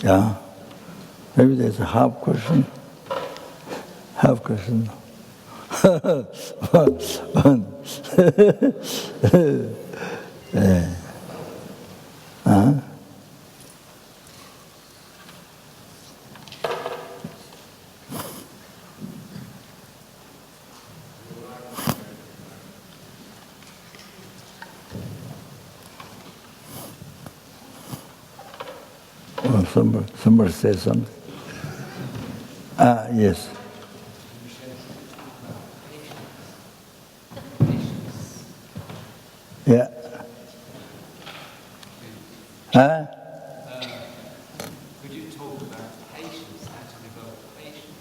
Yeah, maybe there's a half question. Half question. Somebody says something. Yes. Yeah. Could you talk about patience, how to develop patience?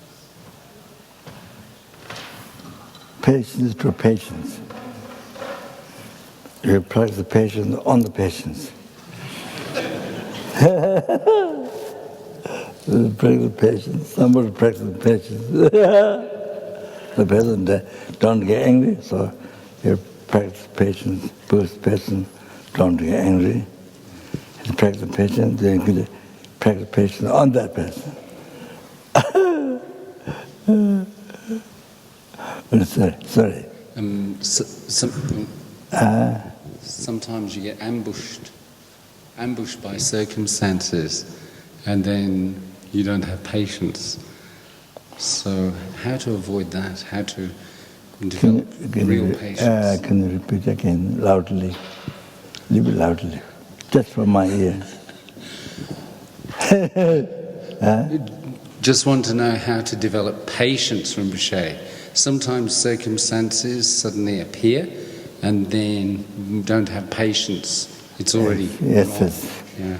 Patience to patience. You practice the patience on the patience. Practice patience. Somebody practice patience. The person don't get angry, so you practice patience, boost patience, don't get angry. You practice patience, then you practice patience on that person. Sorry. Sometimes you get ambushed by circumstances, and then you don't have patience. So how to avoid that? How to develop real patience? Can you repeat again, loudly? A little bit loudly, just for my ear. Just want to know how to develop patience, Rinpoche. Sometimes circumstances suddenly appear, and then you don't have patience. It's already yes. Yeah.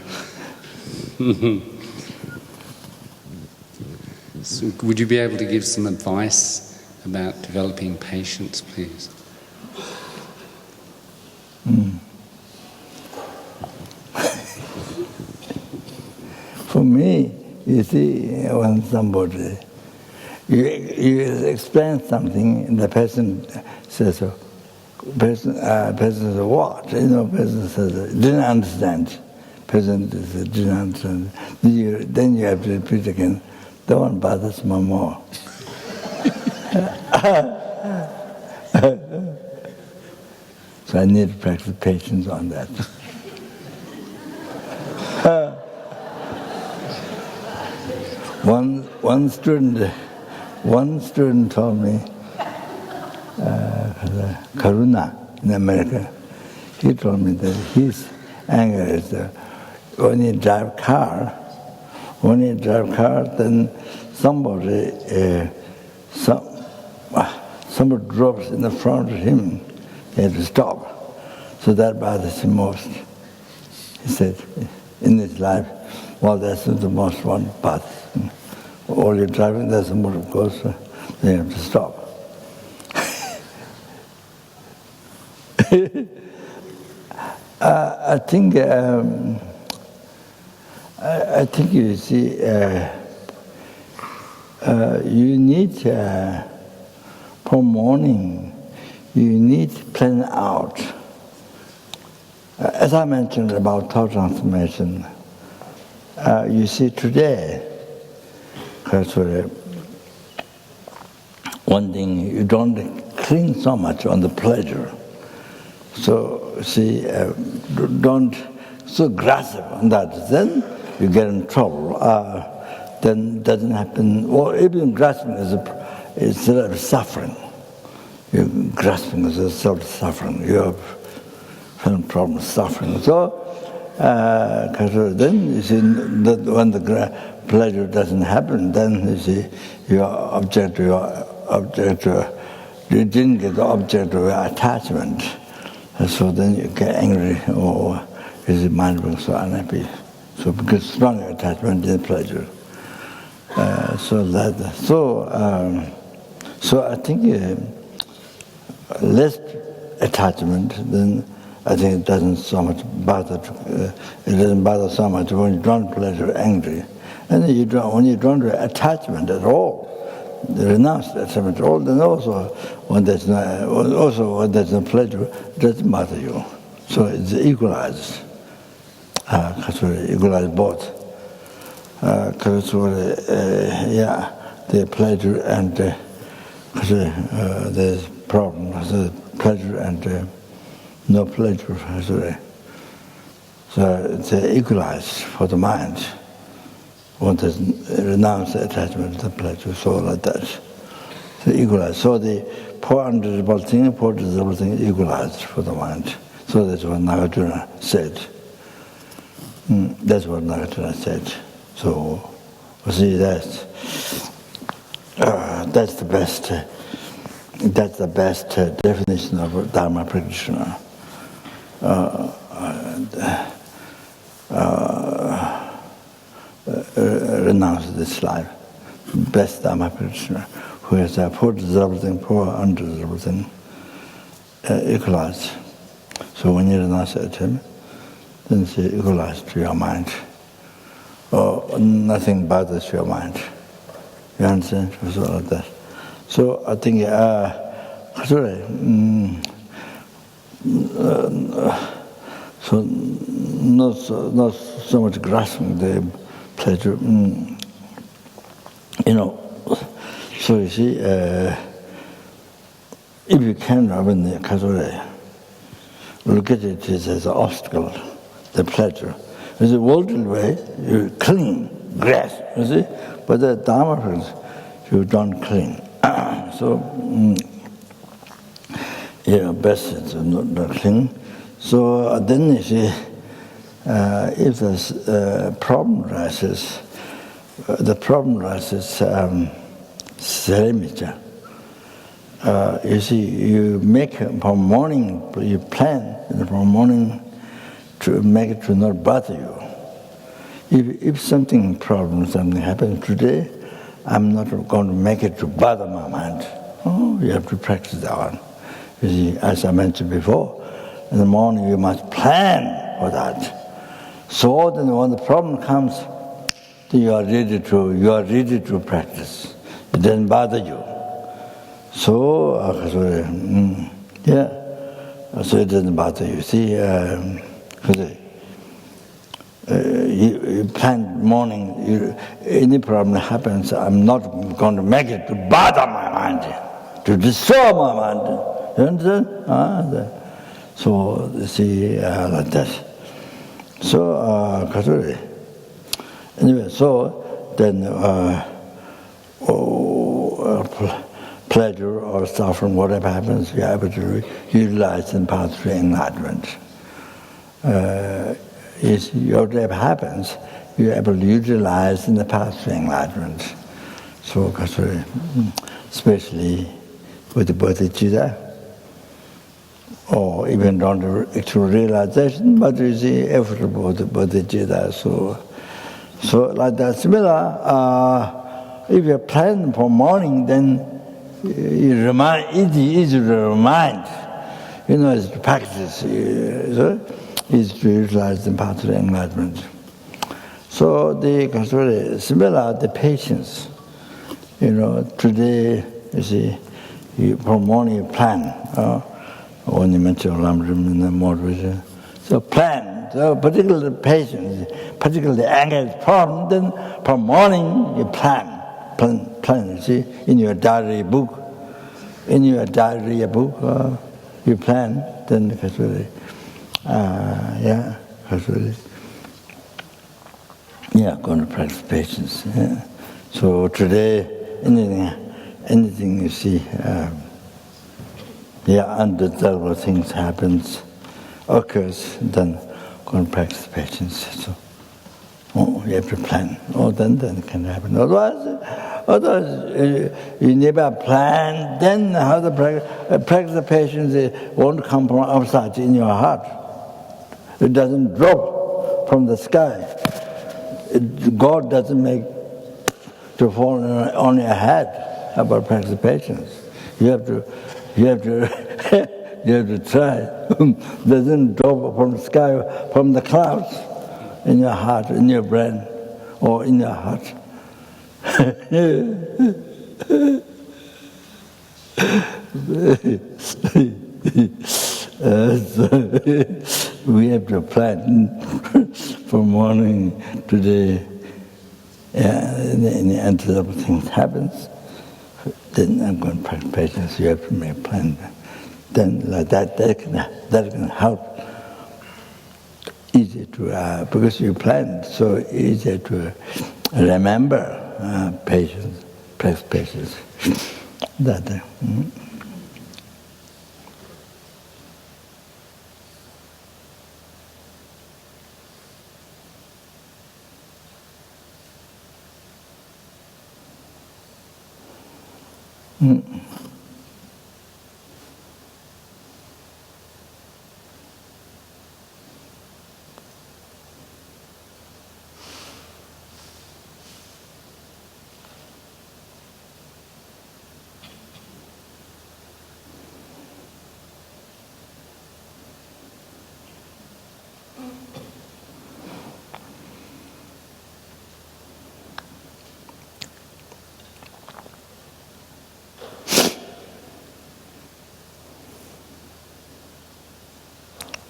So would you be able to give some advice about developing patience, please? For me, you see, when somebody, you explain something, and the person says, person says, what? Person says, didn't understand. Person says, didn't understand. Then you have to repeat again. That one bothers me more. So I need to practice patience on that. One student told me, Karuna in America, he told me that his anger is when you drive car, then somebody drops in the front of him, he had to stop. So that bothers him most. He said, in his life, well, that's not the most one bothers him. While you're driving, there's somebody who goes, they have to stop. I think you see, you need for morning, you need to plan out. As I mentioned about thought transformation, you see today, because one thing, you don't cling so much on the pleasure. So, see, don't so grasp on that. Then you get in trouble. Then doesn't happen. Or even grasping is suffering. you're grasping the self-suffering, you have felt problem suffering. So, then you see that when the pleasure doesn't happen, then you see you didn't get the object of your attachment. And so then you get angry, or is mind being so unhappy? So because strong attachment is pleasure. So I think less attachment, then I think it doesn't so much bother. It doesn't bother so much when you don't pleasure, angry, and then when you don't have attachment at all, renounce attachment at all. Then also when there's no pleasure, it doesn't bother you. So it's equalized. Equalize both. The pleasure and there's problem. The pleasure and no pleasure. So it's equalized for the mind. One doesn't renounce the attachment to pleasure, so like that. So equalized. So the poor undesirable thing, poor desirable thing is equalized for the mind. So that's what Nagarjuna said. That's what Nagarjuna said. So, see, that's the best definition of a Dharma practitioner. Renounce this life. Best Dharma practitioner who has a poor desirable thing, poor undesirable thing, equalized. So when you renounce it, then it's equalized to your mind. Or nothing bothers your mind. You understand? So like that. So I think, so not so much grasping the pleasure. So you see, if you can, look at it as an obstacle, the pleasure. In the worldly way, you cling, grasp, you see? But the Dharma practice, you don't cling. So, best is not cling. So then you see, if there's problem arises, serenity. You see, you make from morning, you plan from morning to make it to not bother you. If something happens today, I'm not going to make it to bother my mind. Oh, you have to practice that one. You see, as I mentioned before, in the morning you must plan for that. So then when the problem comes, you are ready to practice. It doesn't bother you. So, so it doesn't bother you. See, you plan morning, any problem happens, I'm not going to make it to bother my mind, to disturb my mind. You understand? So, you see, like that. So, anyway, so then pleasure or suffering, whatever happens, you're able to utilize in path to enlightenment. Whatever happens, you're able to utilize in the path to enlightenment. So, especially with the bodhicitta, or even on the actual realization, but you see, effort about the bodhicitta. So like that. Similar, if you plan for morning, then you remind, easy to remind. It's practice. So is to utilize the path to enlightenment. So similar, the patience. Today, you see, from morning you plan. When you mention Lamrim in the moderation. So plan. So particularly patience, particularly anger is problem, then from morning you plan, you see, in your diary book. You plan, then going to practice patience. Yeah. So today, anything you see, undesirable things occurs, then go and practice patience. So, you have to plan. Then it can happen. Otherwise, you never plan. Then how to practice patience? It won't come from outside in your heart. It doesn't drop from the sky. God doesn't make to fall on your head about practice patience. You have to you have to try. Doesn't drop from the sky, from the clouds, in your heart, in your brain, or in your heart. So we have to plan from morning to day. Any undesirable things happens, then I'm going to practice patience. You have to make a plan. Then like that can help. Easy to because you plan, so easy to remember patience, practice patience. That.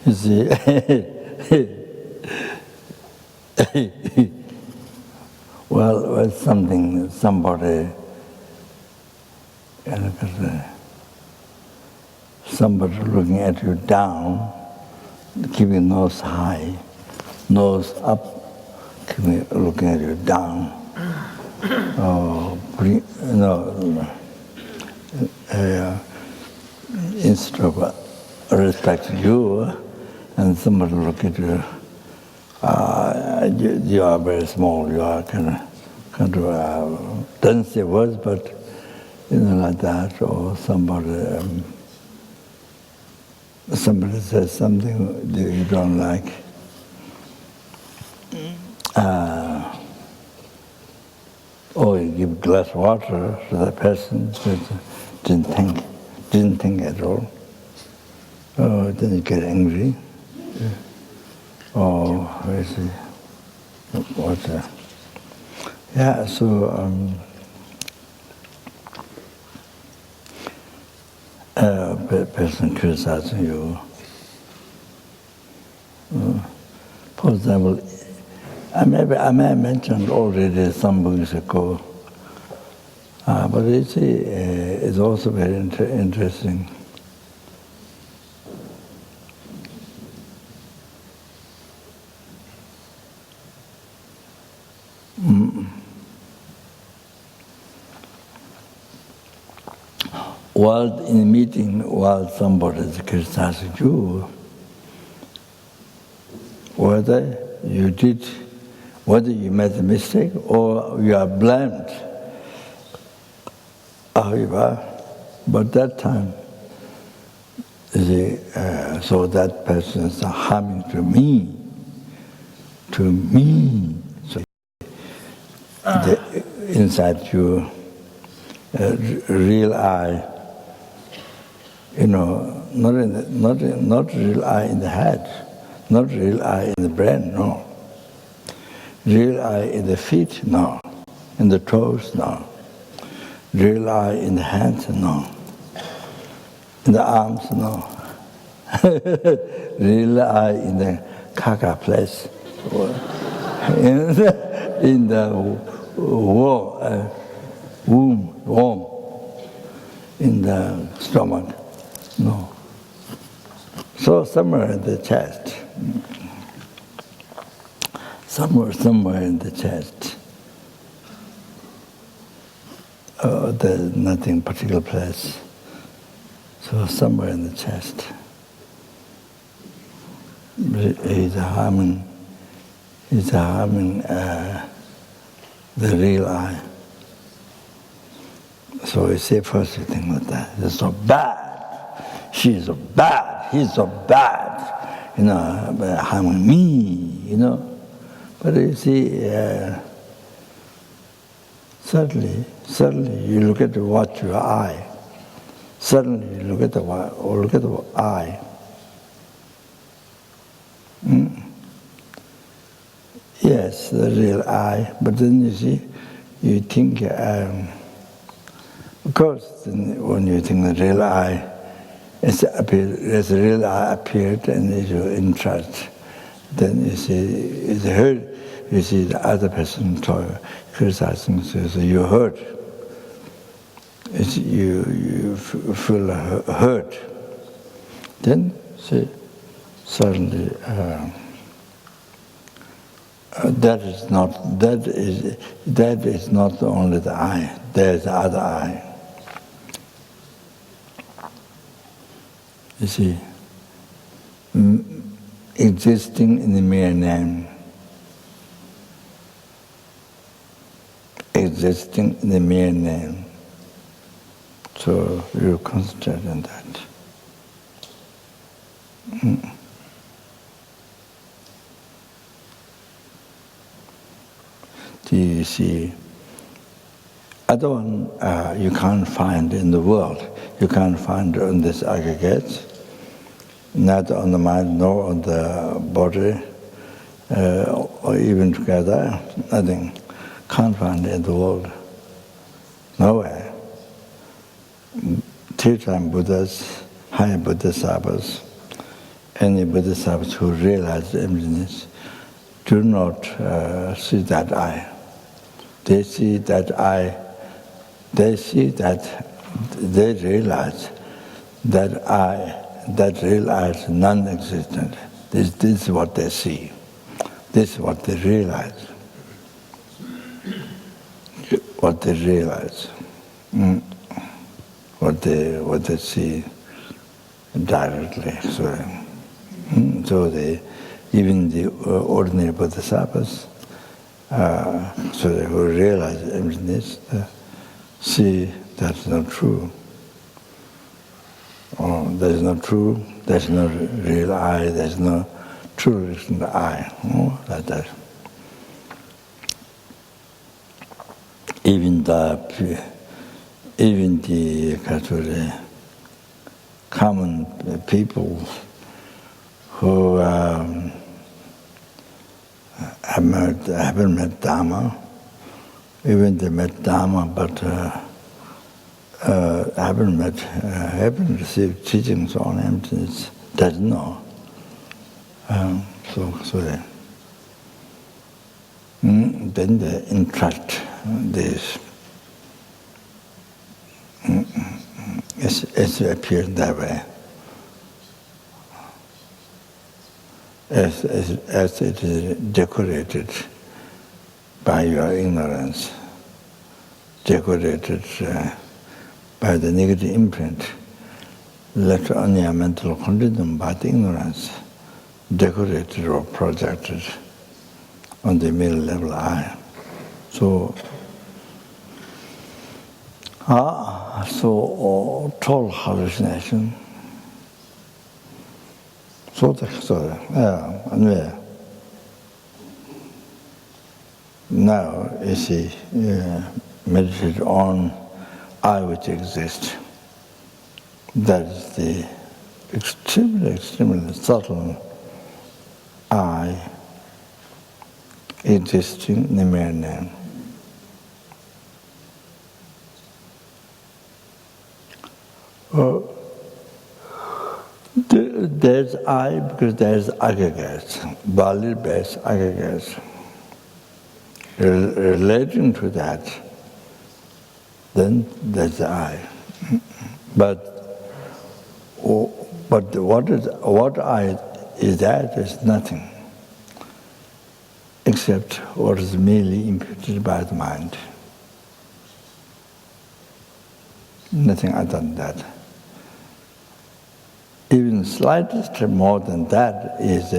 You see, well, somebody looking at you down, keeping nose high, nose up, looking at you down. Instead of respecting you, and somebody look at you, you are very small, you are kind of doesn't say words, but like that, or somebody says something that you don't like. Or you give a glass of water to that person that didn't think at all. Then you get angry. Person criticizing you. For example, I may have mentioned already some weeks ago, but you see, it's also very interesting. While in a meeting, while somebody is criticizing you, whether you made a mistake or you are blamed, but that time, so that person is harming to me. So inside you, real I. Not real I in the head, not real I in the brain, no. Real I in the feet, no. In the toes, no. Real I in the hands, no. In the arms, no. Real I in the kaka place, in the womb, in the stomach. No. So somewhere in the chest. Somewhere in the chest. There's nothing particular place. So So somewhere in the chest, he's harming the real I. So we say first thing like that. It's so bad. She's so bad. He's so bad. Harming me. But you see, suddenly you look at what your eye. Suddenly you look at the eye. Yes, the real I. But then you see, you think, of course, when you think the real I, as the real I appeared, and you're in trust, then you see, it's heard. You see the other person criticizing, so you hurt. You feel hurt. Then see, suddenly that is not only the I. There's the other I. You see, existing in the mere name. Existing in the mere name. So you concentrate on that. You see, other one you can't find in the world. You can't find on this aggregate, not on the mind nor on the body, or even together. Nothing. Can't find in the world. Nowhere. Three-time Buddhas, high Bodhisattvas, any Bodhisattvas who realize emptiness do not see that I. They see that I. They see that they realize that I, that real I is non-existent. This is what they see. This is what they realize. What they realize. What they see directly. So even the ordinary bodhisattvas, who realize emptiness, see that's not true. There's no true. There's no real I. There's no true existent I. Like that. Even the common people who haven't met Dharma, even they met Dharma, but haven't received teachings on emptiness, doesn't know. Then they entrust this. It's appeared that way. As it is decorated by your ignorance, decorated by the negative imprint, left on your mental condition by the ignorance, decorated or projected on the middle level I. So total hallucination. Now, you see, meditate on I which exists. That is the extremely subtle I existing in the mere name. There's I because there's aggregates, Bali-based aggregates. Relating to that, then there's the I. But what I is that is nothing, except what is merely imputed by the mind. Nothing other than that. even slightest more than that is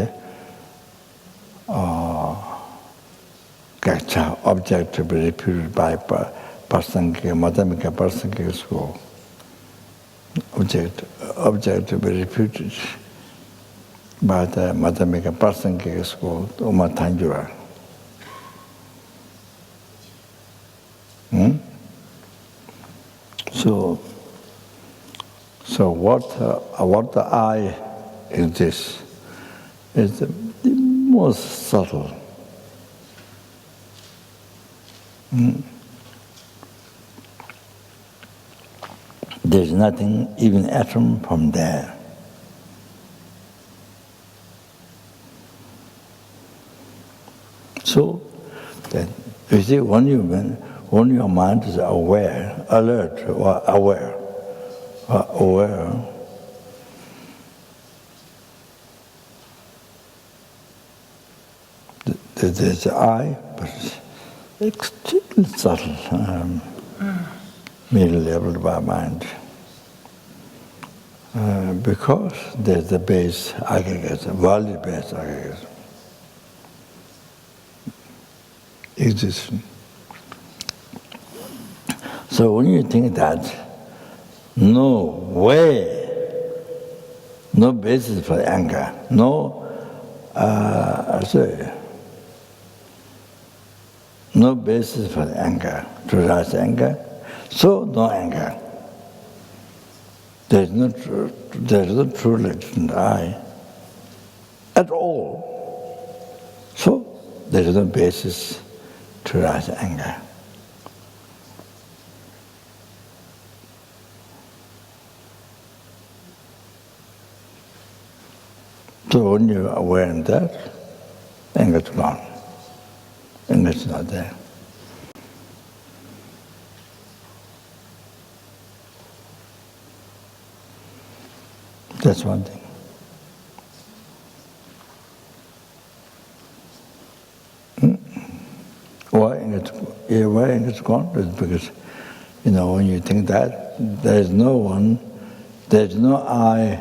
object to be reputed by Madhyamika Prasangika school. Object to be reputed by the Madhyamika Prasangika school, Uma Tanjura. So what the I exists is the most subtle. There's nothing, even atom, from there. So, that you see, when your mind is aware, alert, or aware, there's I, but it's extremely subtle, middle level of our mind. Because there's the base aggregate, value-based aggregate existing. So when you think that, no way, no basis for anger, no basis for anger, to rise anger, so no anger. There is no true legend I at all. So there is no basis to rise anger. So when you're aware of that, anger is gone. Anger is not there. That's one thing. Why anger is gone? It's because, when you think that, there is no one, there is no I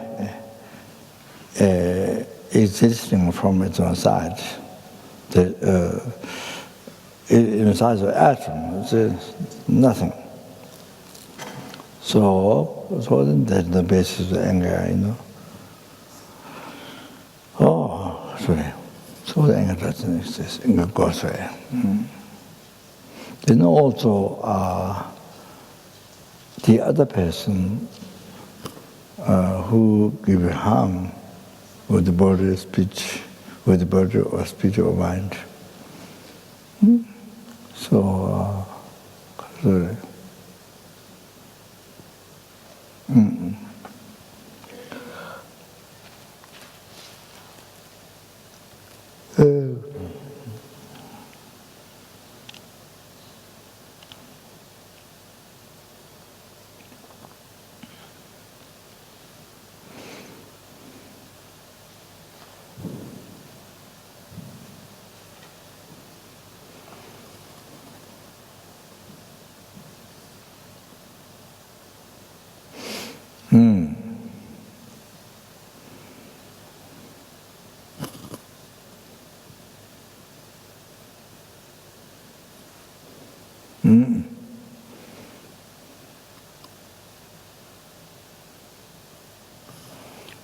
existing from its own side. In the size of an atom, it's nothing. So then there's the basis of anger, Oh, sorry. So the anger doesn't exist. Anger goes away. Then also the other person who gives harm with the body of speech, with the body or speech or mind. So, sorry.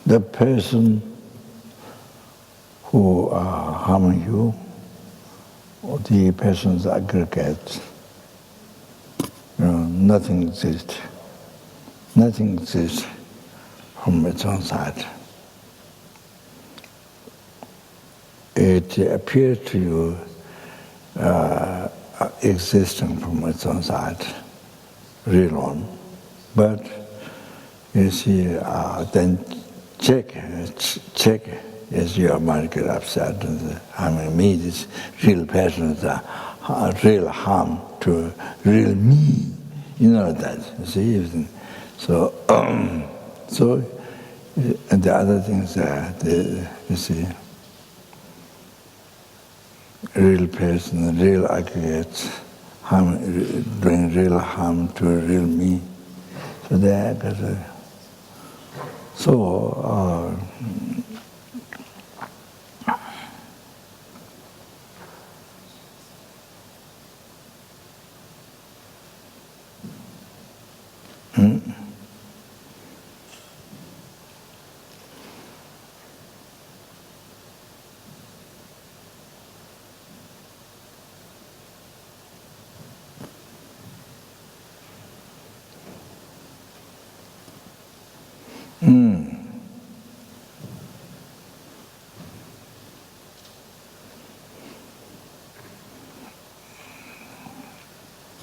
The person who are harming you, or the person's aggregate, nothing exists. Nothing exists from its own side. It appears to you existing from its own side, real one. But you see, then check as your mind get upset and me, this real person is a real harm to real me. You know that, you see. So, and the other things you see, real person, real aggregates, doing real harm to a real me. So So,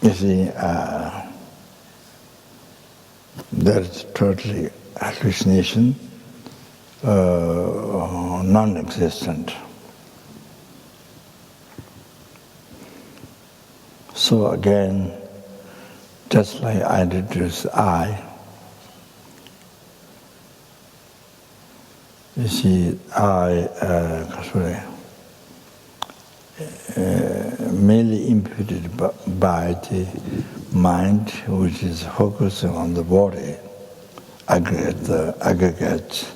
you see, that's totally hallucination, non-existent. So again, just like I introduced I, you see, I merely imputed by the mind, which is focusing on the body, aggregate.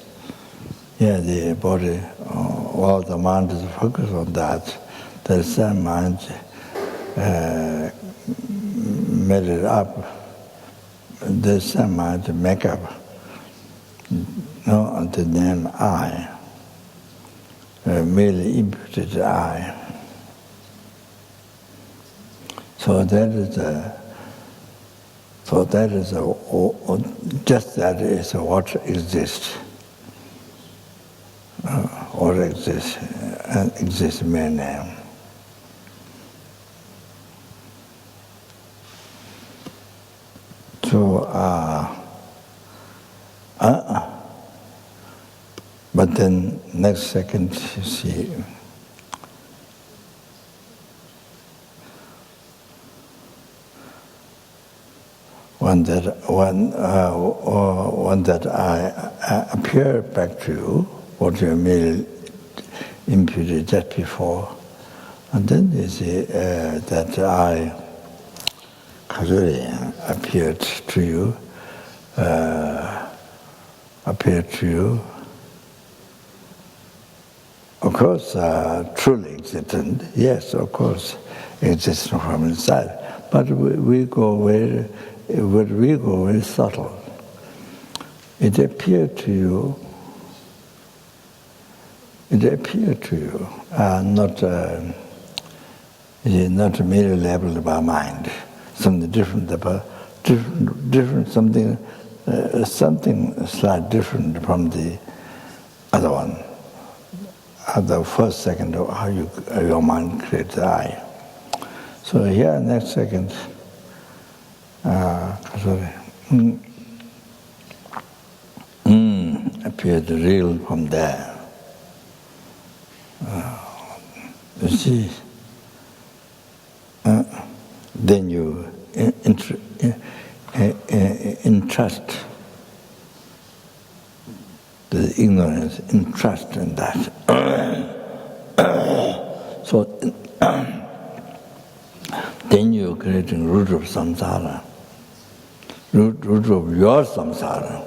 Yeah, the body, while the mind is focused on that, the same mind made it up, the same mind make up, the name I, merely imputed I. So that is just that is what exists. What exists, and exists mere name. So, but then next second, you see, one that I appear back to you, what you merely imputed just before, and then you see that I appeared to you. Of course, truly existent, yes, of course, existing from inside. But we go very subtle. It appeared to you, not merely labeled by mind, something different about something slightly different from the other one. At the first second of how your mind creates the I. So here, next second, appeared real from there. You see, then you entrust the ignorance, entrust in that. So then you're creating root of samsara, root of your samsara,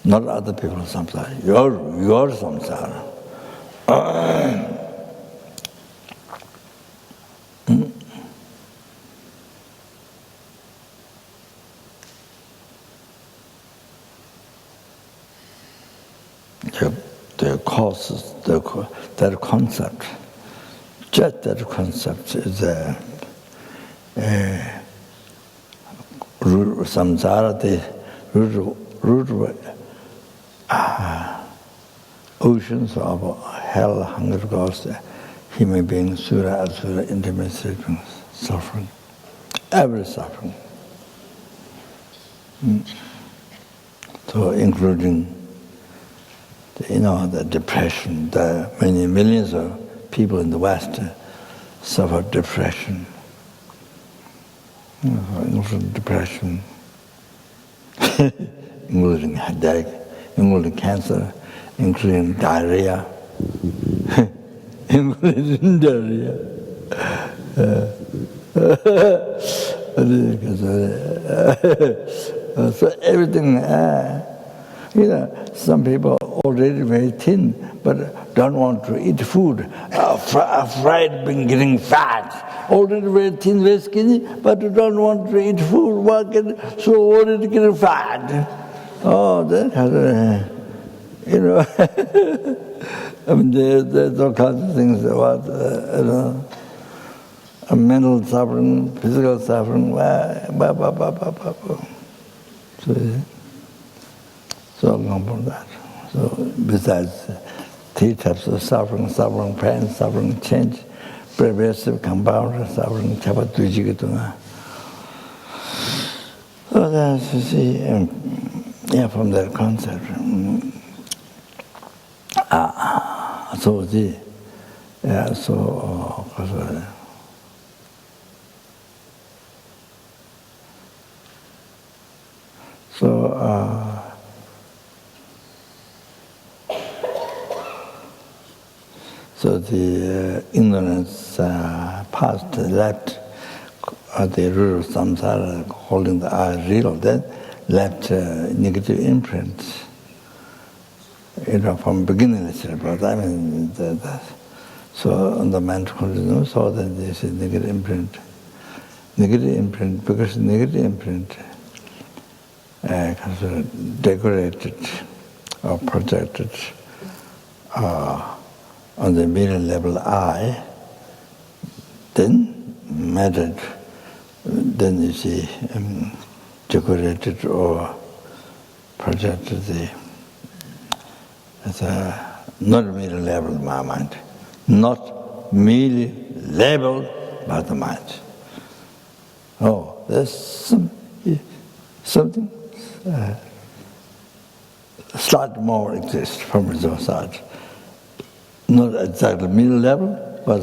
not other people's samsara, your samsara. The causes, that concept, just that concept is root of samsara, the root of oceans of hell, hunger, ghosts, human beings, sura, asura, intimate suffering, every suffering. So including the depression, the many millions of people in the West suffer depression. Including depression, including headache, including cancer, including diarrhea, including diarrhea. So everything, You know, some people are already very thin, but don't want to eat food, afraid of getting fat. Already very thin, very skinny, but don't want to eat food, so already getting fat. Oh, that has you know, I mean, there's all kinds of things about, you know, mental suffering, physical suffering, so long from that. So besides three types of suffering, suffering pain, suffering change, pervasive, compound suffering, chapat. So that's, you see, yeah, from that concept. So the, yeah, so, so the ignorance past, left the root of samsara, holding the I real, then left negative imprints. You know, from beginning, but I mean, so on the mental condition, so that this is negative imprint. Negative imprint, because negative imprint decorated or projected on the mirror level I, then mattered, then you see decorated or projected it's not merely labeled by mind, not merely labeled by the mind. Oh, there's something slightly more exists from its own side. Not exactly middle level, but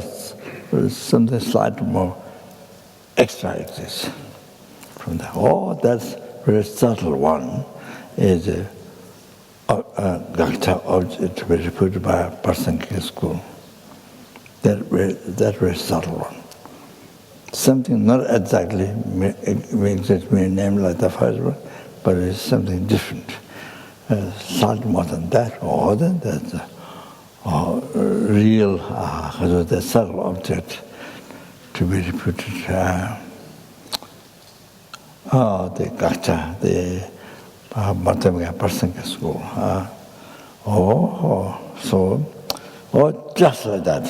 something slightly more extra exists from that. Oh, that's very subtle one, is a Gakta object to be put by a person in school. That very subtle one. Something not exactly makes me name like the first one, but it's something different. Slightly more than that, or than that, real, the subtle object to be reputed. The Gakta, the person in school. Just like that,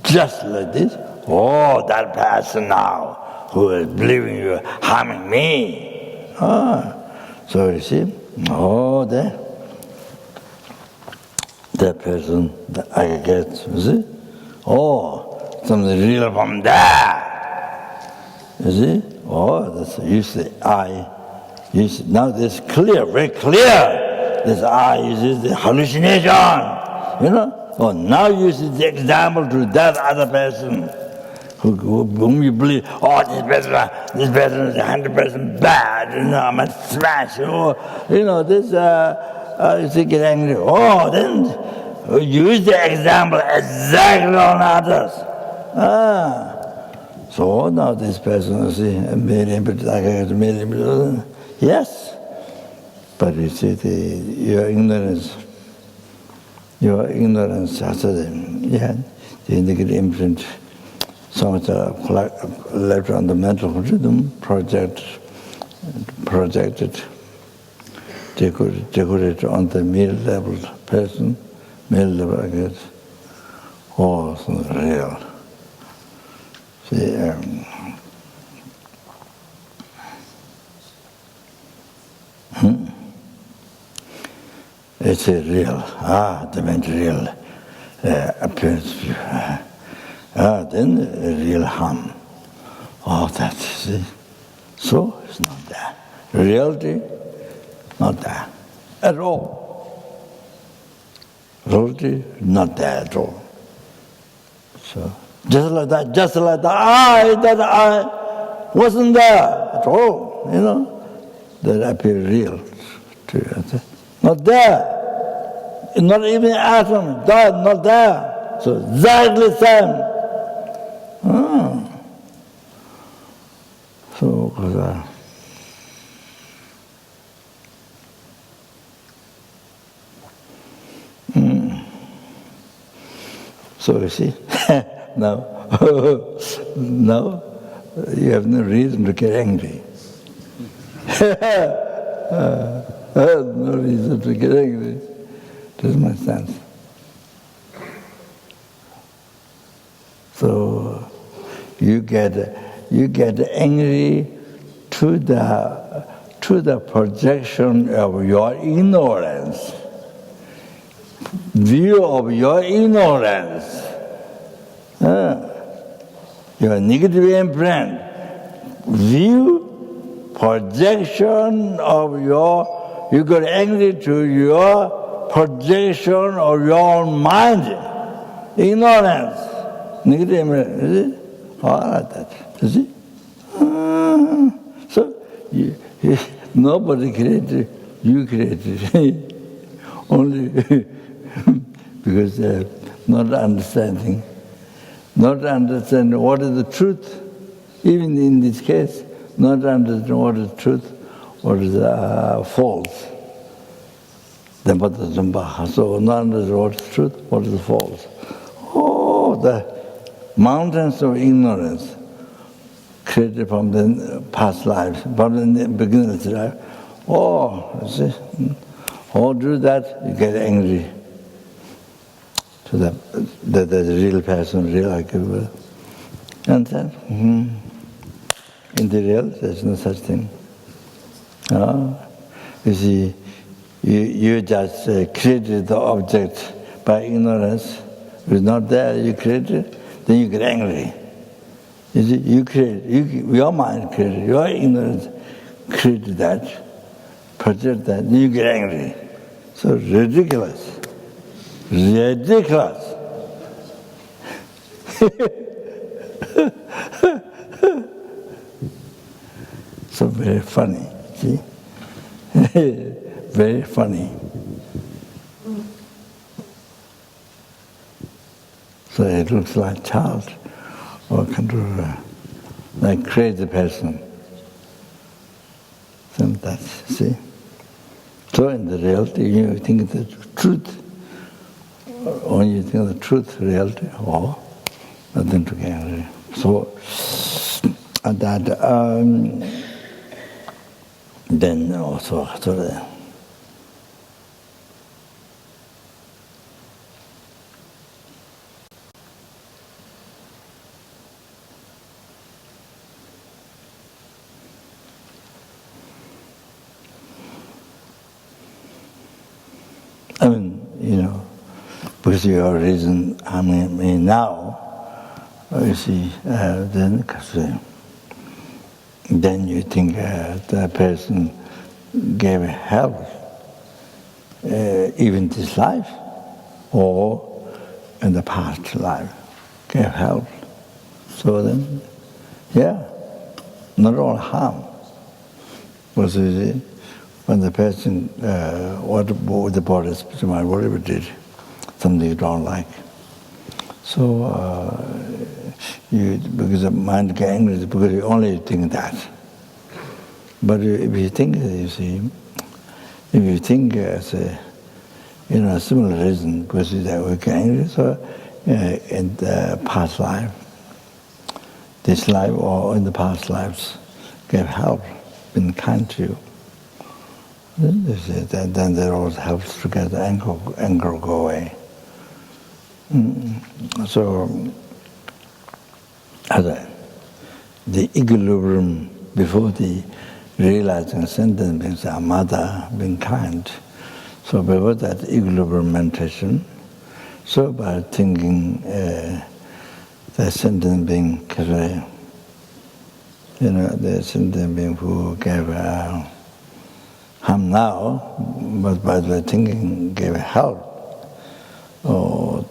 just like this. Oh, that person now who is believing you, harming me. So you see, that person, I get, you see, something real from there. You see, that's usually now this clear, very clear. This I is the hallucination, you know. Now you see the example to that other person whom you believe. This person is 100% bad. You know, I must smash. This. You get angry. Then use the example exactly on others. So now this person is yes, but you see your ignorance has the negative imprint, so much left on the mental rhythm, projected, decorated on the middle-level person, middle-level, I guess. It's not real. See, it's a real, the real appearance view. Then a real harm. That, see. So it's not there. Reality, not there at all. Reality, not there at all. So just like that I wasn't there at all, you know. That appear real to you. Not there. Not even atom, not there. So exactly same. So, So you see, now, now you have no reason to get angry. No reason to get angry. Does make sense? So you get angry to the projection of your ignorance, view of your ignorance, your negative imprint, view, projection of you got angry to your projection of your own mind, ignorance, negative imprint, is it? All like that, is it? So, nobody created, you created. Only because not understanding what is the truth, even in this case, not understanding what is truth, what is false. So not understanding what is truth, what is false. Oh, the mountains of ignorance created from the past lives, from the beginner's life. Oh, see, do that, you get angry to the real person, real argument. And then, in the real, there's no such thing. You see, you just created the object by ignorance. It's not there, you created it, then you get angry. You see, your mind created, your ignorance created that, project that, then you get angry. So ridiculous. Ridiculous. So very funny, see? Very funny. So it looks like child or like crazy person. So that's, see? So in the reality, you think the truth, when you think the truth, reality, nothing to get angry. So that then also because your reason, now, you see, then you think the person gave help, even this life, or in the past life, gave help. So then, not all harm. Because you see, when the person, the body, whatever did, something you don't like. So, because the mind gets angry, because you only think that. But if you think, as a, similar reason, because we get angry, so in the past life, this life or in the past lives, gave help, been kind to you. Then there always helps to get the anger go away. So, the equilibrium before the realizing sentence means our mother being kind. So before that equilibrium meditation, so by thinking the sentence being, the sentence being who gave harm now, but by the thinking gave help, or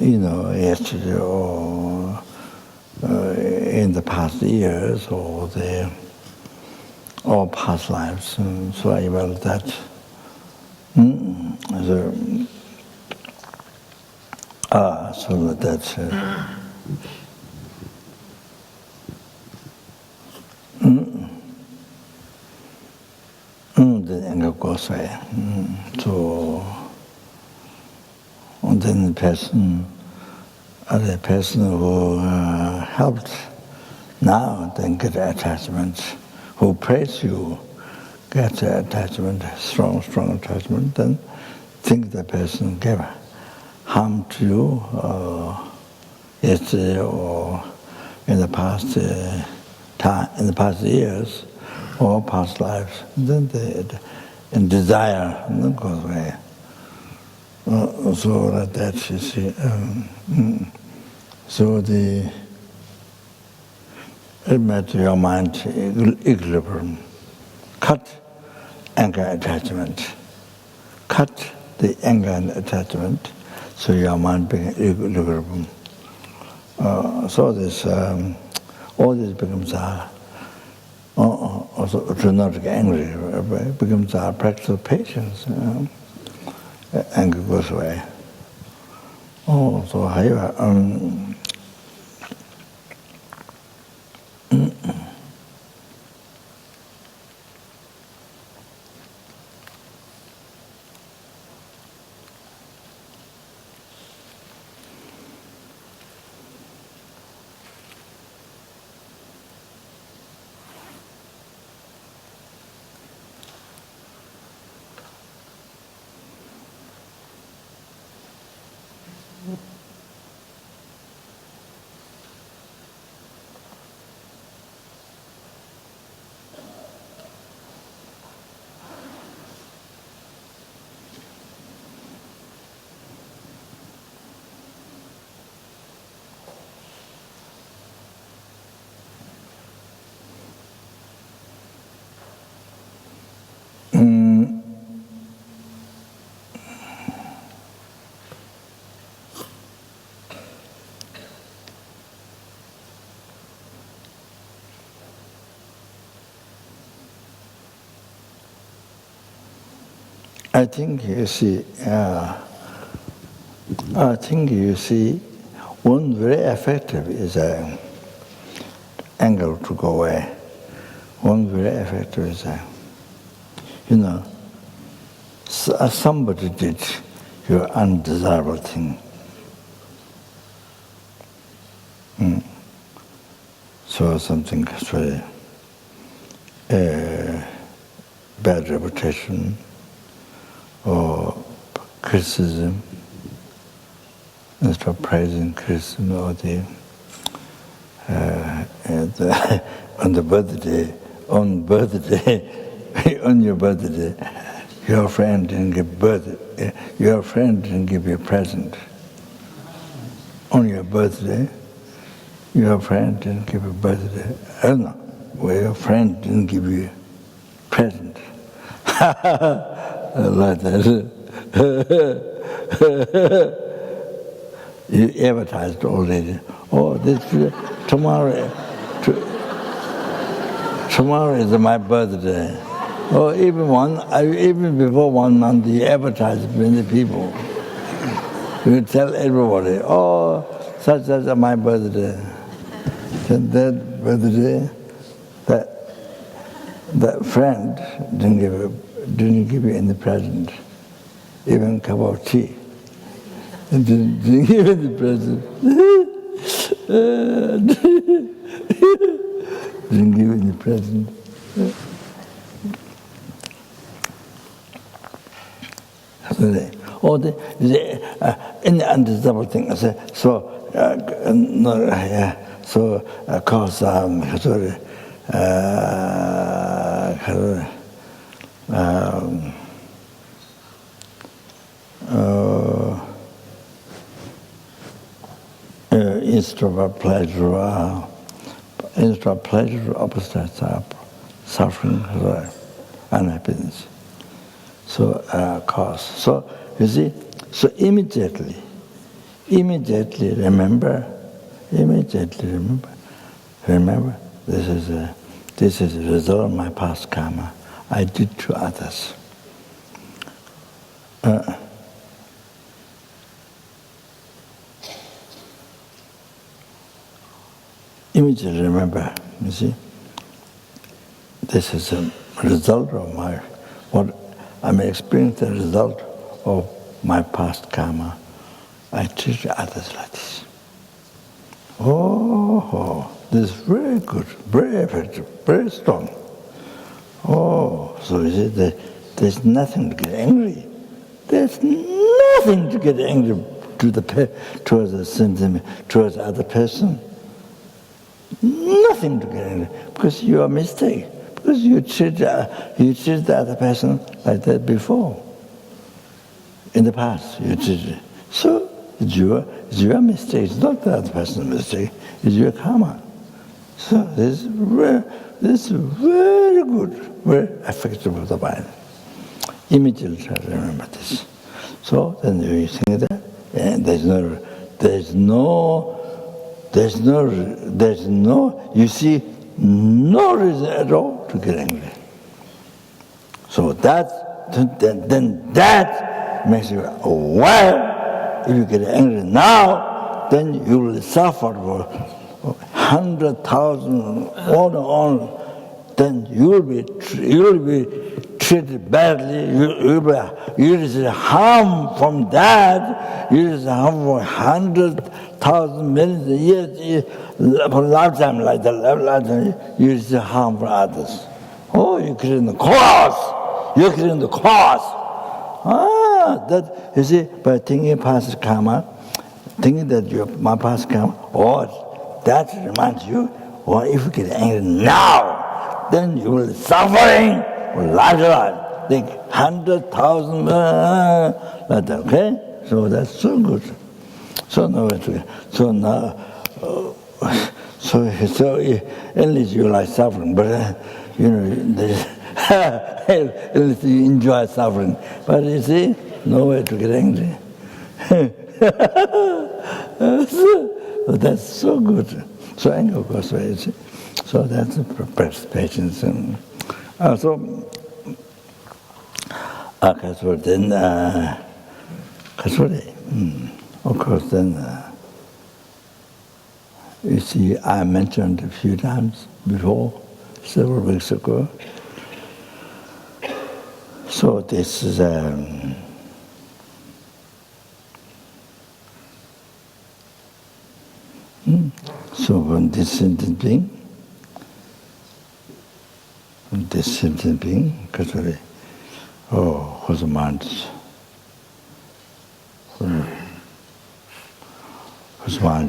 yesterday, or in the past years, or past lives. So I felt that. So that's. The anger goes away. So, and then the person the person who helped now then get attachment, who praise you, get attachment, strong attachment, then think the person gave harm to you yesterday or in the past time, in the past years or past lives, then and desire goes away. So like that, you see. So it makes your mind equilibrium. Cut anger attachment. Cut the anger and attachment, so your mind becomes equilibrium. So this, all this becomes also to not get angry. It becomes our practice of patience. Anger goes away. So however, I think you see, one very effective is anger to go away. One very effective is somebody did your undesirable thing. So something very bad reputation or criticism, instead of praising criticism, or on your birthday, your friend didn't give you a present. On your birthday, your friend didn't give you a birthday. I don't know, well, your friend didn't give you a present. Like that. You advertised already. Oh, tomorrow is my birthday. Or even before 1 month, you advertise to many people. You tell everybody, oh, such as my birthday. Then that birthday, that friend didn't give you any present, even a cup of tea. Didn't give you any present. Didn't give you any present. In the undesirable thing, cause instead of pleasure, opposites are suffering, unhappiness. So cause. So you see, so immediately remember. Remember, this is a result of my past karma I did to others. Immediately remember, you see, this is a result of what I'm experiencing, the result of my past karma. I treat others like this. Oh, this is very good, very effective, very strong. Oh, so you see that there's nothing to get angry. There's nothing to get angry towards the sentiment, towards other person. Nothing to get angry because you are mistake. Because you treat the other person like that before. In the past, you treated. So it's your mistake. It's not the other person's mistake. It's your karma. So this is very good, very effective of the mind. Immediately try to remember this. So then you think that there's no, you see, no reason at all to get angry. So then that makes you aware. If you get angry now, then you will suffer for 100,000 on. Then you will be treated badly. You will receive harm from that. You will receive harm for 100,000 millions of years, for a lifetime like that. You receive harm from others. Oh, you're creating the cause. You're creating the cause. That you see, by thinking past karma, thinking that my past karma, that reminds you, if you get angry now, then you will be suffering for lifetime, like 100,000, like that, okay? So that's so good. So now, so at least you like suffering, but at least you enjoy suffering. But you see, no way to get angry. So that's so good. So anger goes away, you see. So that's patience. And so then, of course, then, you see, I mentioned a few times before, several weeks ago. So this is so when this sentient being, because whose mind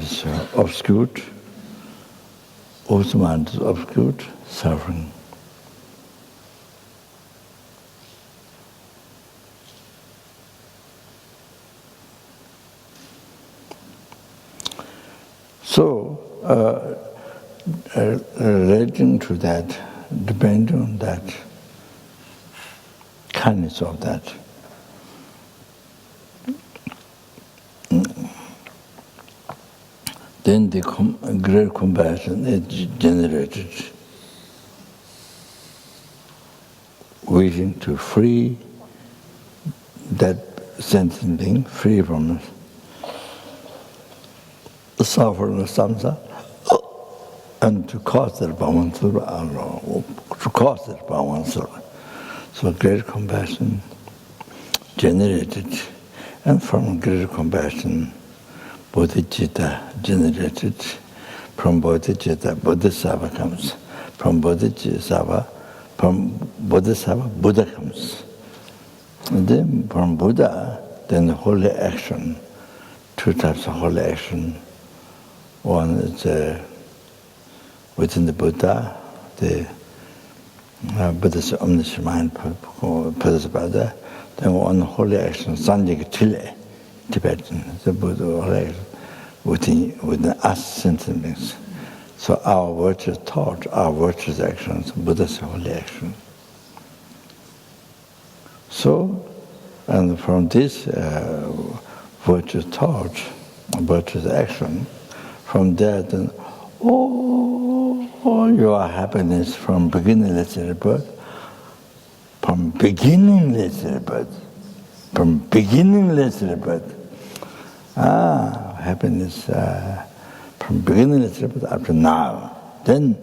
is obscured, whose mind is obscured, suffering. So, relating to that, depending on that, kindness of that, then the great compassion is generated, wishing to free that sentient being, free from the suffering of samsara, and to cause it by oneself, So great compassion generated, and from great compassion, bodhicitta generated. From bodhicitta, bodhisattva comes. From bodhisattva, Buddha comes. And then from Buddha, then holy action. Two types of holy action. One is within the Buddha, the Buddha's omniscient mind Buddha. Then one holy action, Sanjika Chile, Tibetan, the Buddha holy action within us sentient beings. So our virtuous thought, our virtuous actions, Buddha's holy action. So, and from this virtuous thought, virtuous action, from there then, your happiness from beginningless birth, from beginningless birth, happiness from beginningless birth up to now, then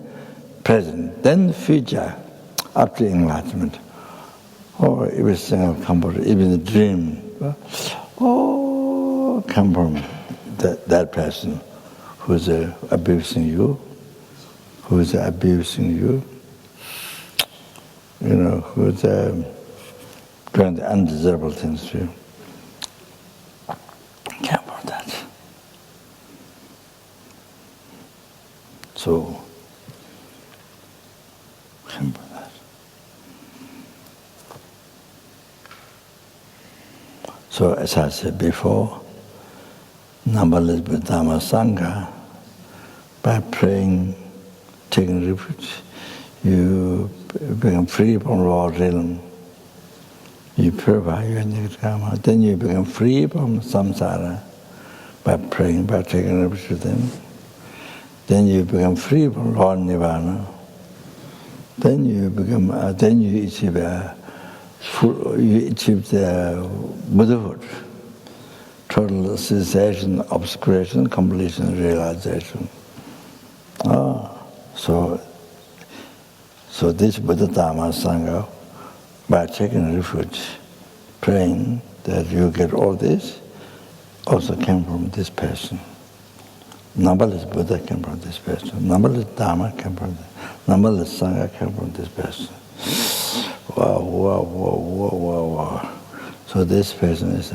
present, then future, up to enlightenment. Or everything come from, even the dream, come from that person who's abusing you, who's doing the undesirable things to you. Care about that. So, care about that. So, as I said before, numberless Dharma Sangha, by praying, taking refuge, you become free from raw realm. You purify your negative karma. Then you become free from samsara by praying, by taking refuge with them. Then you become free from raw nirvana. Then you become. Then you achieve the Buddhahood, total cessation, obscuration, completion, realization. So this Buddha Dharma Sangha, by taking refuge, praying that you get all this, also came from this person. Numberless Buddha came from this person. Numberless Dharma came from this. Numberless Sangha came from this person. Wow. So this person is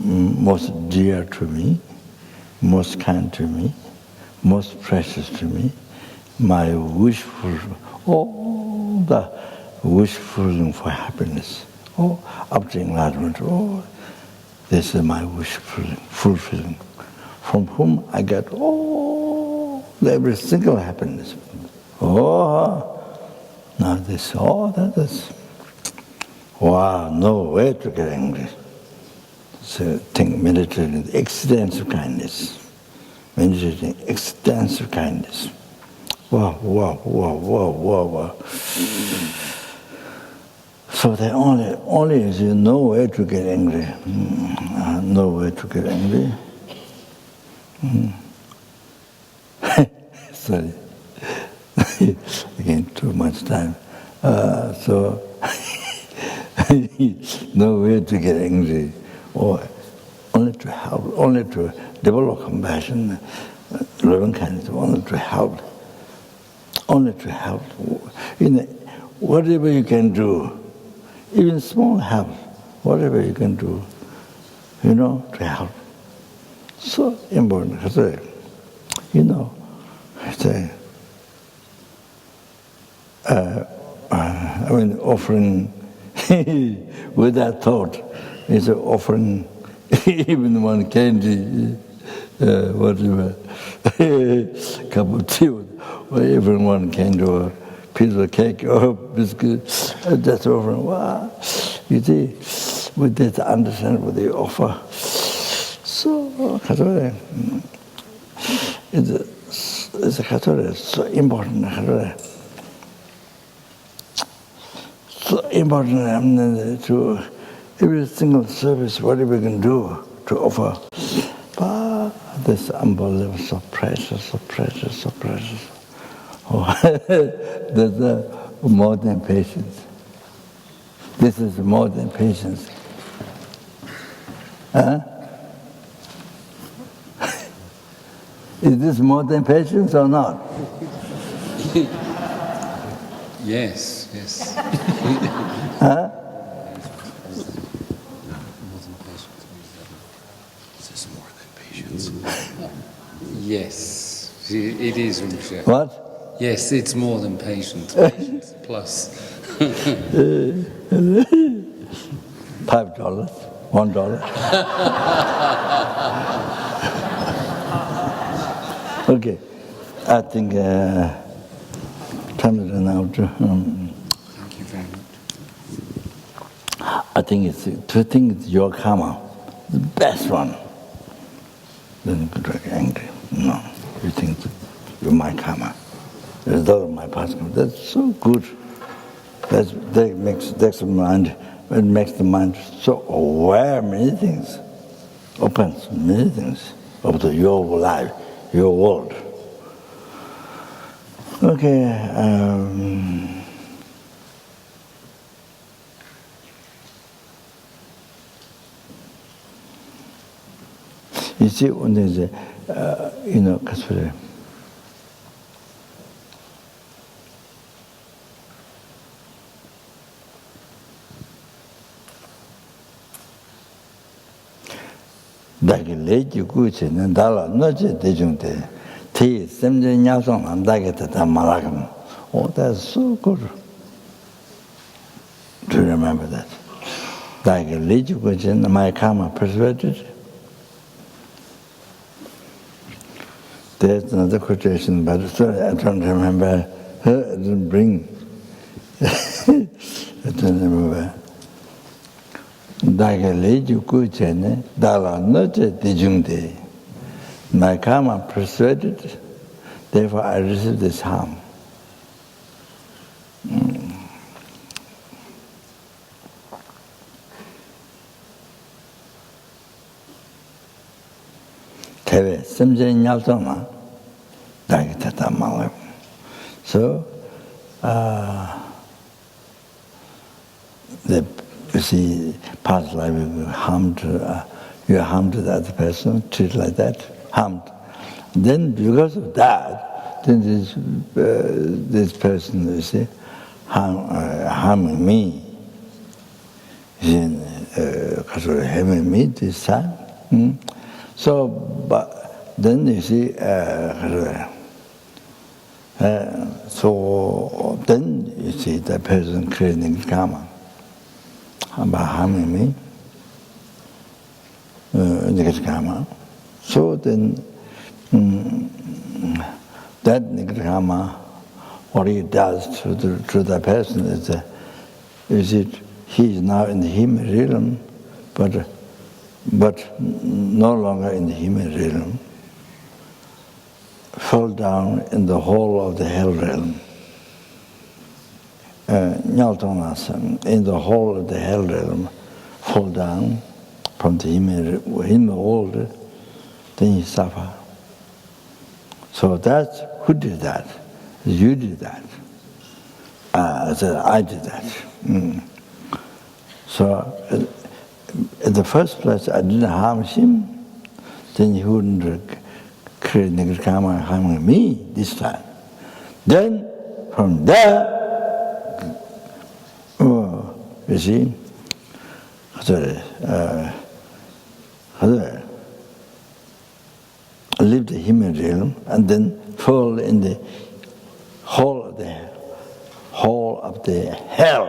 most dear to me, most kind to me, most precious to me, my wishful, all the wishful for happiness, up to enlightenment, this is my wish fulfilling, from whom I get every single happiness. Now this, that is, wow, no way to get angry. So think, meditating extensive kindness. Meditating extensive kindness. Wow. So there only is no way to get angry. No way to get angry. Sorry. Again, too much time. So no way to get angry. Or only to help, only to develop compassion, loving kindness, only to help. Whatever you can do, even small help, whatever you can do, to help. So important. Offering without thought is offering even one candy, whatever, cup of tea, or everyone can do a piece of cake or biscuit, that's offering. Wow, you see, with this understanding what they offer. So, it's so important. So important to every single service, whatever we can do to offer. But this unbelievable, so precious. There's more than patience. This is more than patience. Is this more than patience or not? Yes. Yes, it is, Rinpoche. What? Yes, it's more than patience. Patience plus. $5, $1. Okay, I think time is run out. Thank you very much. I think it's your karma, the best one. Then you get angry. No, you think you're my karma. The result of my past karma. That's so good. That makes the mind so aware of many things, opens many things of your life, your world. Okay. You see, when there's a, kasure. Dagi leji guchi dala noche dejungte te semje nyasong nam dagi tata malakam. Oh, that's so good to remember that. Dagi leji guchi my karma persuaded. There's another quotation, but sorry, I don't remember. I didn't bring. I don't remember. Daga leju kuchene, dala noche dijungde. My karma persuaded, therefore I receive this harm. Teve, semje nyalsona, dagi tata malab. So, you see, past life you harmed the other person, treat like that, harmed. Then because of that, then this person, you see, harming me, harming me this time. So, but then you see, so then you see the person creating karma. About harming me, negative karma. So then, that negative karma, what he does to the person is he is now in the human realm, but no longer in the human realm, fall down in the whole of the hell realm. In the whole of the hell realm, fall down from the human world, then you suffer. So that's who did that? You did that. I said, I did that. So, in the first place, I didn't harm him, then he wouldn't create negative karma harming me this time. Then, from there, you see, live the human realm and then fall in the whole of the hell.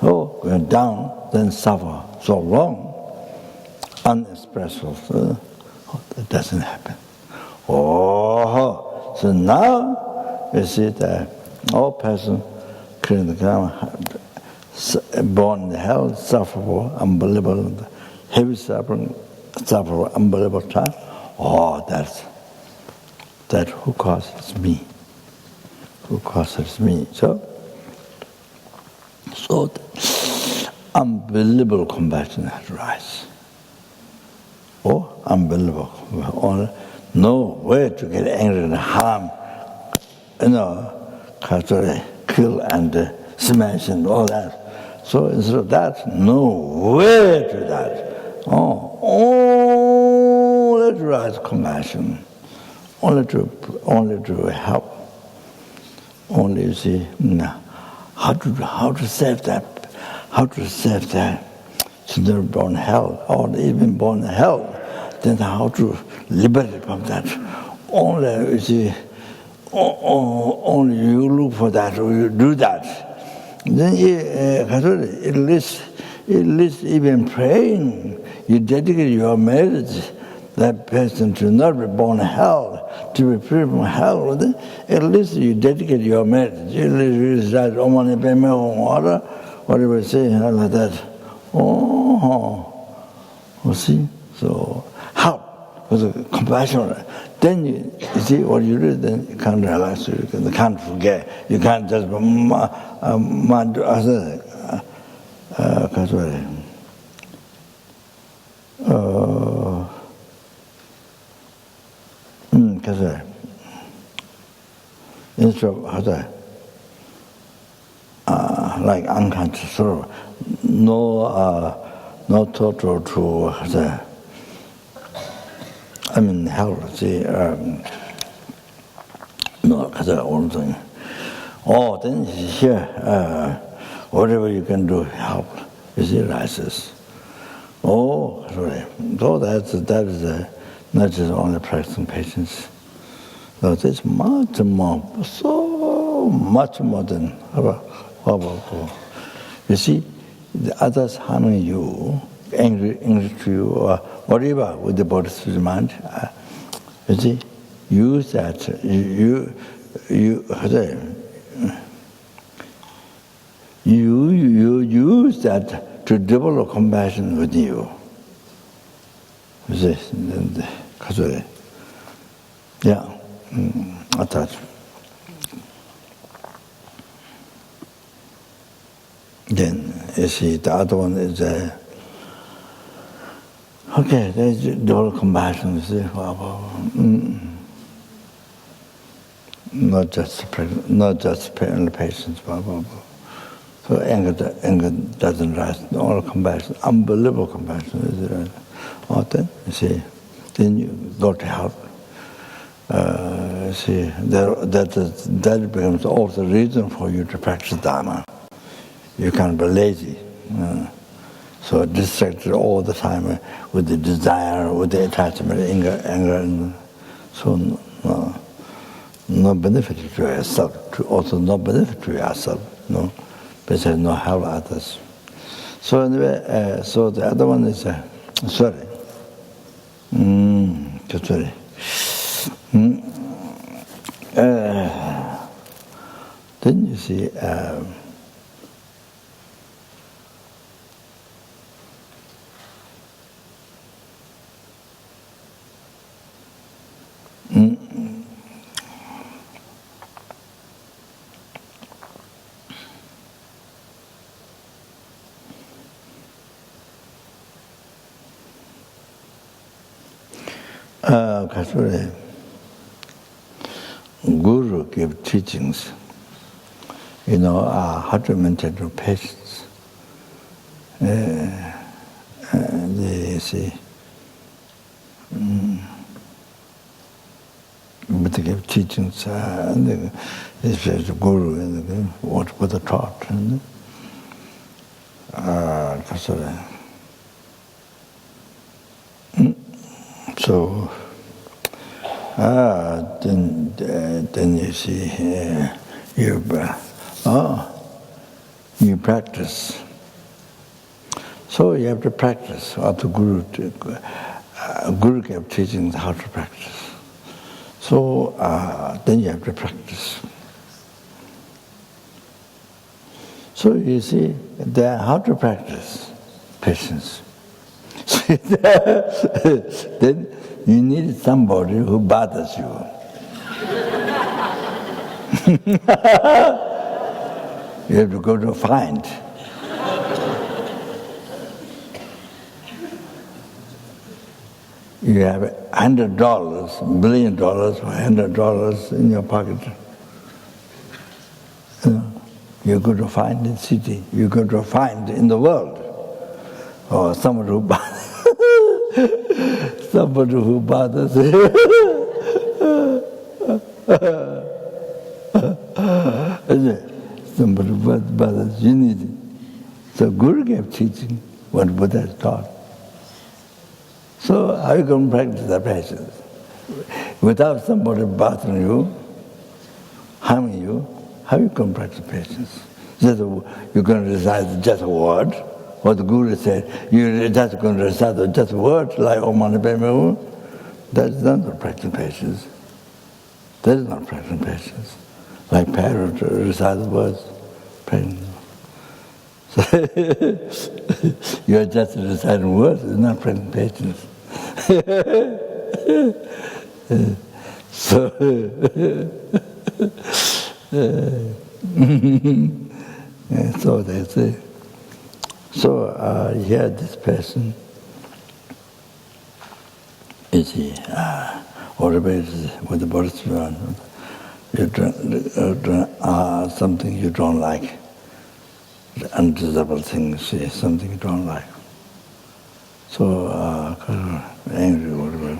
Oh, going down, then suffer so long, unexpressible. That doesn't happen. Oh, so now you see that all person creating the karma, born in the hell, suffer unbelievable, heavy suffering, suffer unbelievable time. Oh, that who causes me? Who causes me? So unbelievable compassion has rise. Oh, unbelievable. No way to get angry and harm, kill and smash and all that. So instead of that, no way to that. Oh, only to rise compassion, only to help. Only you see, how to save that. So they're born in hell, or even born in hell. Then how to liberate from that? Only you see, only you look for that, or you do that. Then at least even praying, you dedicate your marriage, that person to not be born in hell, to be free from hell. Then at least you dedicate your marriage. You recite whatever you say, like that. Oh, you see? So, how? With compassion. Then you see what you do, then you can't relax, you can't forget, you can't just instead of like unconscious sorrow, no total to I mean, help, see, no, because I want to. Oh, then here, whatever you can do, help, you see, rises. Oh, sorry. So that is not just only practicing patience. No, it's much more, so much more than you see, the others harming you, angry to you, or whatever with the bodhisattva's mind. You see, use that. You use that to develop compassion within you. You see, yeah, I thought. Then you see, the other one is okay. There's develop compassion. You see, not just patience. So anger doesn't rise. All compassion, unbelievable compassion. Is it? Oh, then you see, then you go to help. See, that becomes also the reason for you to practice Dharma. You can't be lazy. So distracted all the time with the desire, with the attachment, anger, and so no benefit to yourself, also no benefit to yourself, no, besides no help others. So anyway, so the other one is, sorry. Then you see, Guru give teachings, how to maintain patience. They say, but they give teachings, and they say the Guru, and what the taught. So, then you see, you practice. So you have to practice. What the Guru kept teaching how to practice. So then you have to practice. So you see, how to practice patience. Then you need somebody who bothers you. You have to go to find. You have $100, $1 billion, or $100 in your pocket. You go to find in the city. You go to find in the world. Or somebody who bothers you. Somebody who bothers you need it. So Guru gave teaching what Buddha has taught. So how you can practice the patience? Without somebody bothering you, harming you, how you can practice patience? Just you can recite just a word. What the Guru said, you just going to recite just words like Om Mani Padme Hum. That is not practicing patience. That is not practicing patience. Like parrot recite the words. So you are just reciting words, it's not practicing patience. So so they say. So here this person is with the bodhisattva, something you don't like, the undesirable things, something you don't like. So angry, whatever.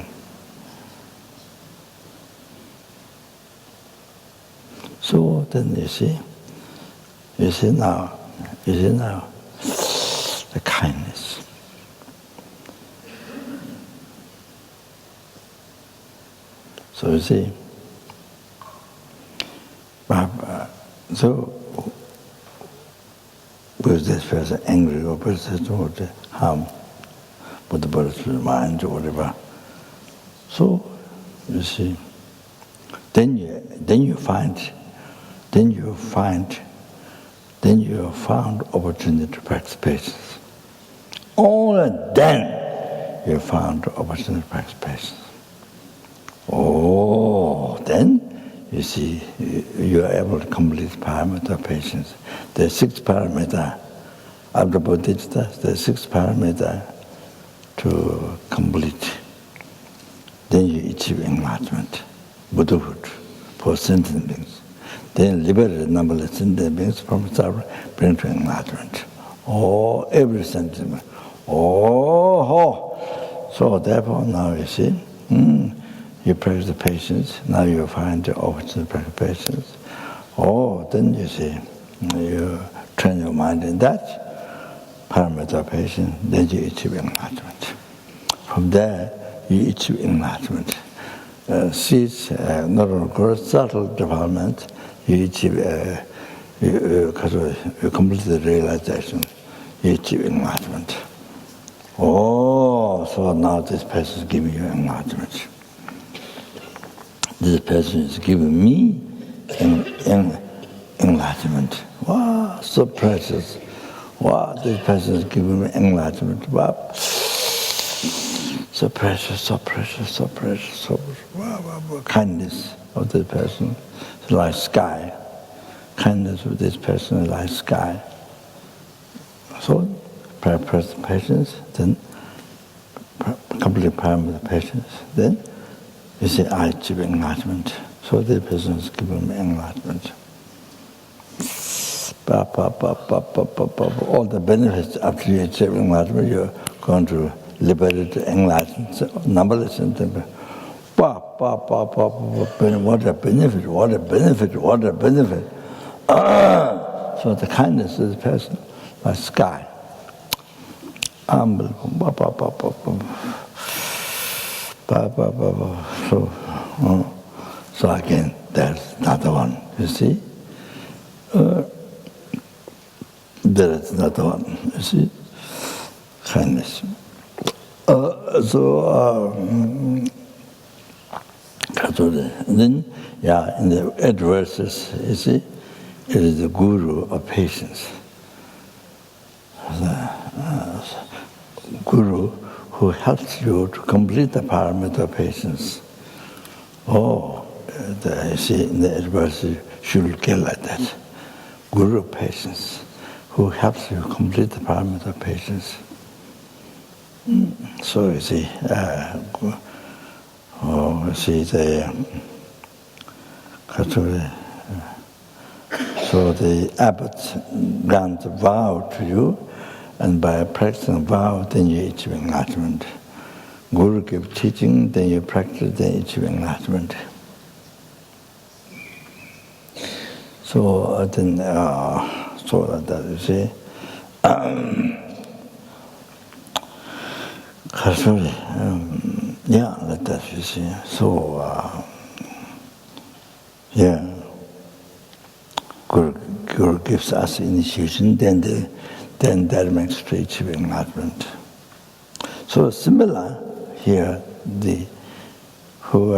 then you see now, the kindness. So you see, so was this person angry or person would harm with the person's mind or whatever? So you see, then you found opportunity to practice patience. Only then you found opportunity to practice patience. Oh, then you see you are able to complete parameter of patience. The 6 parameter of the Bodhisattva, the 6 parameter to complete. Then you achieve enlightenment, Buddhahood for sentient beings. Then liberate numberless sentient beings from suffering, bring to enlightenment. Oh, every sentient being. Oh. So therefore now you see, you practice patience, now you find the opportunity to practice patience. Oh, then you see, you train your mind in that parameter of patience, then you achieve enlightenment. From there, you achieve enlightenment. Seeds, not only gross, subtle development, you achieve, you complete the realization, you achieve enlightenment. Oh, so now this person is giving you enlightenment. This person is giving me enlightenment. Wow, so precious. Wow, this person is giving me enlightenment. Wow. So precious, so precious, so precious, so wow. Kindness of this person is like sky. Kindness of this person is like sky. So, practice patience, then complete parameter patience, then you say, I achieve enlightenment. So the person is given me enlightenment. All the benefits after you achieve enlightenment, you're going to liberate enlightenment, numberless and what a benefit, what a benefit, what a benefit. So the kindness of the person, like sky. Unbelievable. So again, there's another one, you see? There is another one, you see? Kindness. Then, in the adverses, you see, it is the guru of patience. The guru who helps you to complete the parameter of patience. You see, in the adverses, should get like that. Guru of patience, who helps you complete the parameter of patience. So you see, so the abbot grants a vow to you, and by practicing vow, then you achieve enlightenment. Guru gives teaching, then you practice, then you achieve enlightenment. So then, so that you see, like that you see. So, Guru gives us initiation, then that makes to achieve enlightenment. So similar here, who